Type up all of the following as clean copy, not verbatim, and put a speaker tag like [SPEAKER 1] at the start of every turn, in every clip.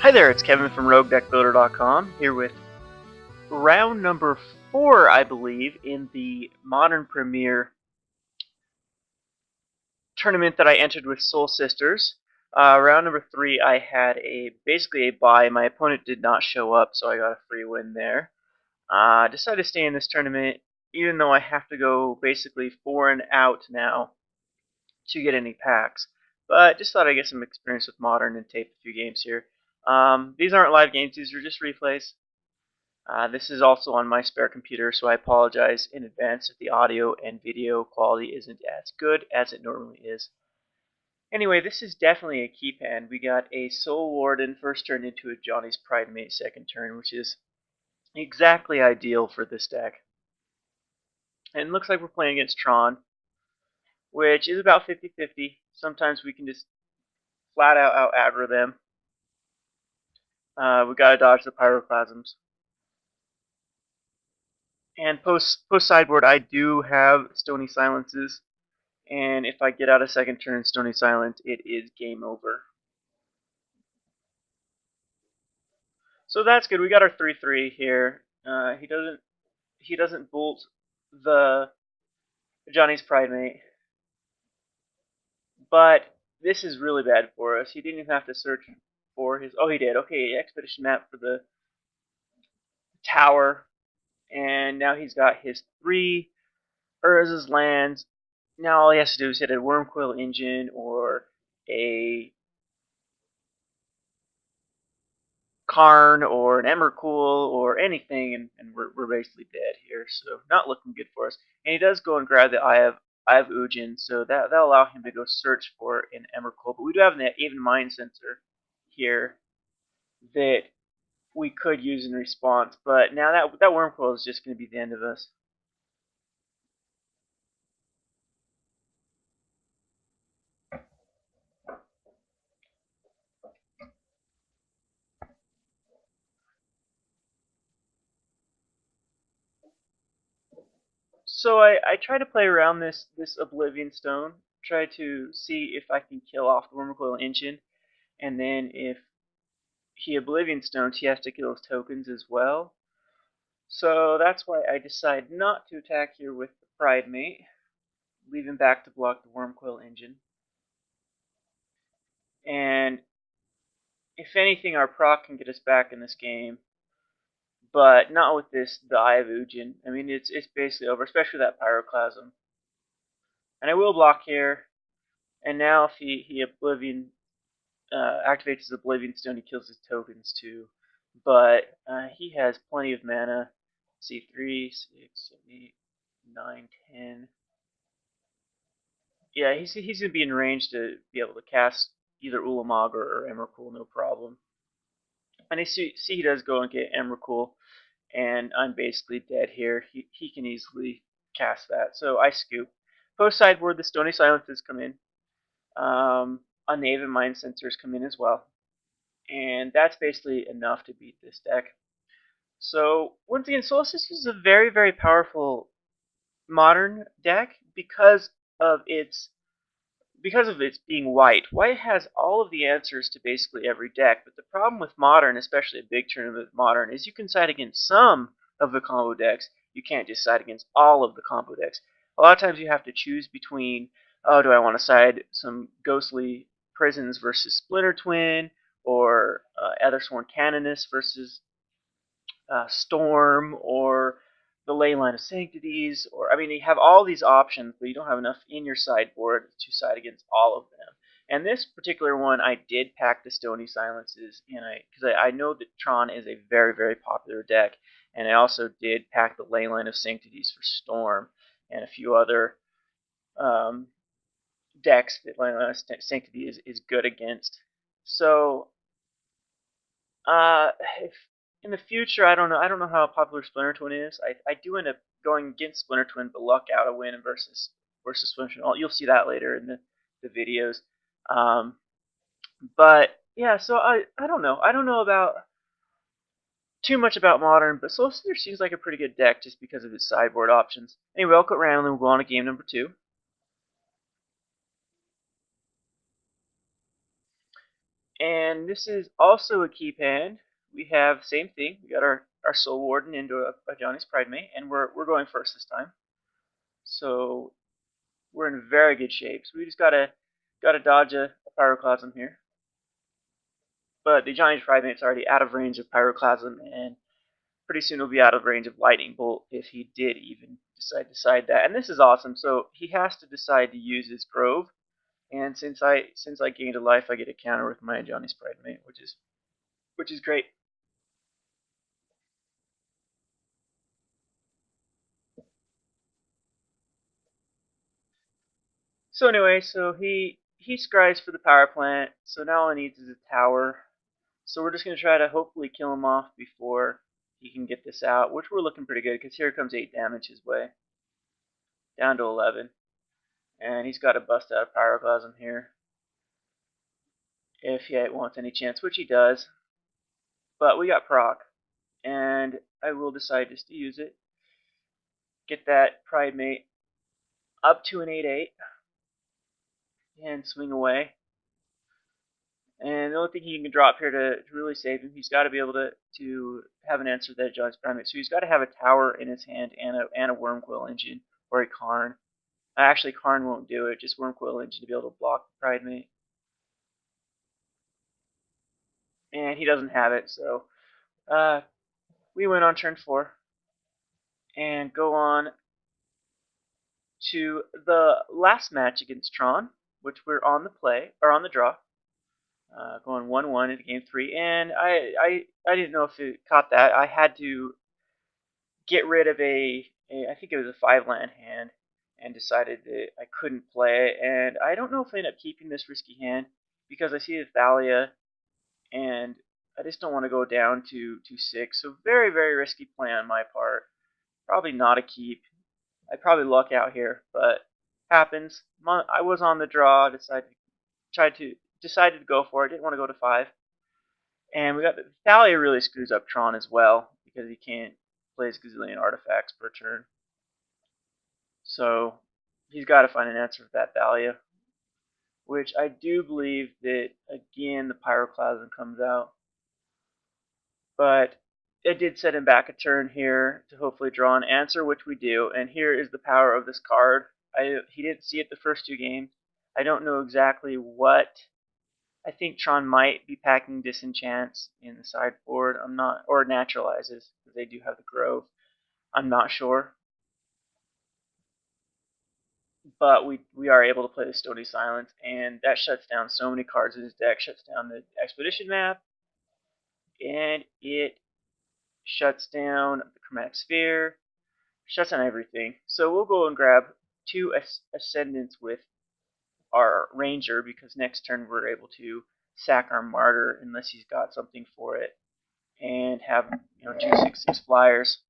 [SPEAKER 1] Hi there, it's Kevin from RogueDeckBuilder.com here with round number 4, I believe, in the Modern Premier tournament that I entered with Soulsisters. Round number 3, I had basically a bye. My opponent did not show up, so I got a free win there. I decided to stay in this tournament, even though I have to go basically 4 and out now to get any packs. But just thought I'd get some experience with Modern and tape a few games here. These aren't live games, these are just replays. This is also on my spare computer, so I apologize in advance if the audio and video quality isn't as good as it normally is. Anyway, this is definitely a keep hand. We got a Soul Warden first turn into a Johnny's Pride Mate second turn, which is exactly ideal for this deck. And it looks like we're playing against Tron, which is about 50-50. Sometimes we can just flat out aggro them. We gotta dodge the Pyroclasms. And post sideboard, I do have Stony Silences, and if I get out a second turn Stony Silent, it is game over. So that's good. We got our 3/3 here. He doesn't bolt the Johnny's Pride Mate, but this is really bad for us. He didn't even have to search for his. Oh, he did. Okay, expedition map for the tower, and now he's got his 3 Urza's lands. Now all he has to do is hit a Wormcoil Engine or a Karn or an Emrakul or anything, and we're basically dead here. So not looking good for us. And he does go and grab the Eye of Ujin, so that'll allow him to go search for an Emrakul. But we do have an even Mind Sensor here that we could use in response. But now that Wormcoil is just going to be the end of us. So I try to play around this Oblivion Stone, try to see if I can kill off the Wormcoil Engine, and then if he Oblivion Stones, he has to kill his tokens as well. So that's why I decide not to attack here with the Pride Mate, leave him back to block the Wormcoil Engine. And if anything, our proc can get us back in this game, but not with the Eye of Ujin. I mean, it's basically over, especially that Pyroclasm. And I will block here. And now if he Oblivion activates his Oblivion Stone, he kills his tokens too. But he has plenty of mana. See, 3, 6, 7, 8, 9, 10. Yeah, he's going to be in range to be able to cast either Ulamog or Emrakul, no problem. And I see he does go and get Emrakul, and I'm basically dead here. He can easily cast that, so I scoop. Post sideboard, the Stony Silences come in. A Knave and Mind Sensors come in as well. And that's basically enough to beat this deck. So, once again, Soulsisters is a very, very powerful modern deck because of its being white. White has all of the answers to basically every deck, but the problem with Modern, especially a big tournament Modern, is you can side against some of the combo decks. You can't just side against all of the combo decks. A lot of times you have to choose between, oh, do I want to side some Ghostly Prisons versus Splinter Twin, or Ethersworn Canonist versus Storm, or the Leyline of Sanctities, or I mean, you have all these options, but you don't have enough in your sideboard to side against all of them. And this particular one, I did pack the Stony Silences, and because I know that Tron is a very, very popular deck, and I also did pack the Leyline of Sanctities for Storm, and a few other decks that Leyline of Sanctity is good against. So, if in the future, I don't know how popular Splinter Twin is. I do end up going against Splinter Twin, but luck out a win versus Splinter Twin. You'll see that later in the videos. But yeah, so I don't know. I don't know about too much about Modern, but Soulsisters seems like a pretty good deck just because of its sideboard options. Anyway, I'll cut randomly. We'll go on to game number 2. And this is also a keep hand. We have same thing. We got our Soul Warden into a Johnny's Pride Mate, and we're going first this time. So we're in very good shape. So we just gotta dodge a Pyroclasm here. But the Johnny's Pride Mate's already out of range of Pyroclasm, and pretty soon he'll be out of range of Lightning Bolt if he did even decide that. And this is awesome. So he has to decide to use his Grove, and since I gained a life, I get a counter with my Johnny's Pride Mate, which is great. So anyway, so he scries for the power plant. So now all he needs is a tower. So we're just gonna try to hopefully kill him off before he can get this out, which we're looking pretty good because here comes 8 damage his way, down to 11, and he's got to bust out a Pyroclasm here if he wants any chance, which he does. But we got proc, and I will decide just to use it. Get that Pride Mate up to an 8/8 and swing away. And the only thing he can drop here to really save him, he's got to be able to have an answer that John's Primate. So he's got to have a tower in his hand and a Wormcoil Engine or a Karn. Actually, Karn won't do it, just Wormcoil Engine to be able to block the Pride Mate. And he doesn't have it, so we win on turn 4 and go on to the last match against Tron, which we're on the play or on the draw. Going 1-1 into game 3, and I didn't know if it caught that. I had to get rid of I think it was a 5-land hand, and decided that I couldn't play it. And I don't know if I end up keeping this risky hand because I see the Thalia, and I just don't want to go down to 6. So very, very risky play on my part. Probably not a keep. I'd probably luck out here, but happens. I was on the draw, decided to go for it. Didn't want to go to 5. And we got the Thalia really screws up Tron as well because he can't play his gazillion artifacts per turn. So he's got to find an answer for that Thalia, which I do believe that again the Pyroclasm comes out. But it did set him back a turn here to hopefully draw an answer, which we do. And here is the power of this card. He didn't see it the first 2 games. I don't know exactly what. I think Tron might be packing Disenchants in the sideboard. I'm not, or Naturalizes, because they do have the Grove. I'm not sure. But we are able to play the Stony Silence, and that shuts down so many cards in his deck. Shuts down the Expedition map, and it shuts down the Chromatic Sphere, shuts down everything. So we'll go and grab 2 Ascendants with our Ranger, because next turn we're able to sack our Martyr unless he's got something for it, and have 2/6/6 flyers.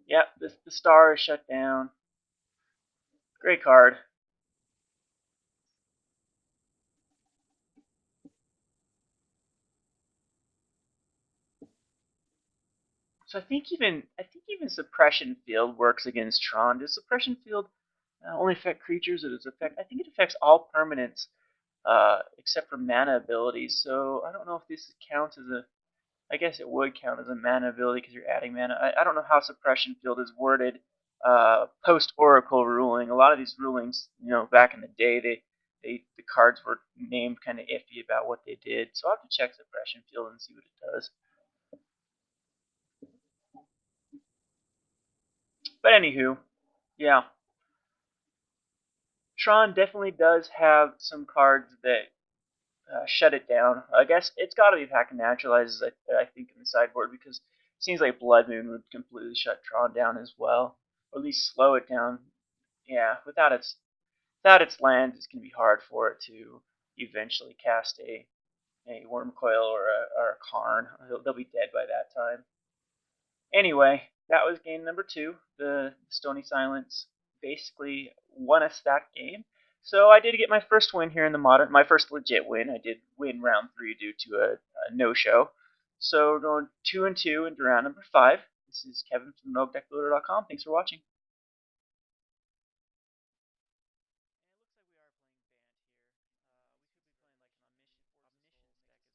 [SPEAKER 1] Yeah, the Star is shut down. Great card. So I think even Suppression Field works against Tron. Does Suppression Field only affect creatures? Or does it affect? I think it affects all permanents except for mana abilities. So I don't know if this counts as a. I guess it would count as a mana ability because you're adding mana. I don't know how Suppression Field is worded post Oracle ruling. A lot of these rulings, back in the day, the cards were named kind of iffy about what they did. So I'll have to check Suppression Field and see what it does. But anywho, yeah. Tron definitely does have some cards that shut it down. I guess it's got to be Pack and Naturalizes, I think, in the sideboard, because it seems like Blood Moon would completely shut Tron down as well, or at least slow it down. Yeah, without its land, it's going to be hard for it to eventually cast a Wormcoil or a Karn. They'll be dead by that time. Anyway, that was game number 2. The Stony Silence basically won us that game. So I did get my first win here in the modern, my first legit win. I did win round 3 due to a no-show. So we're going 2-2 into round number 5. This is Kevin from RogueDeckBuilder.com. Thanks for watching.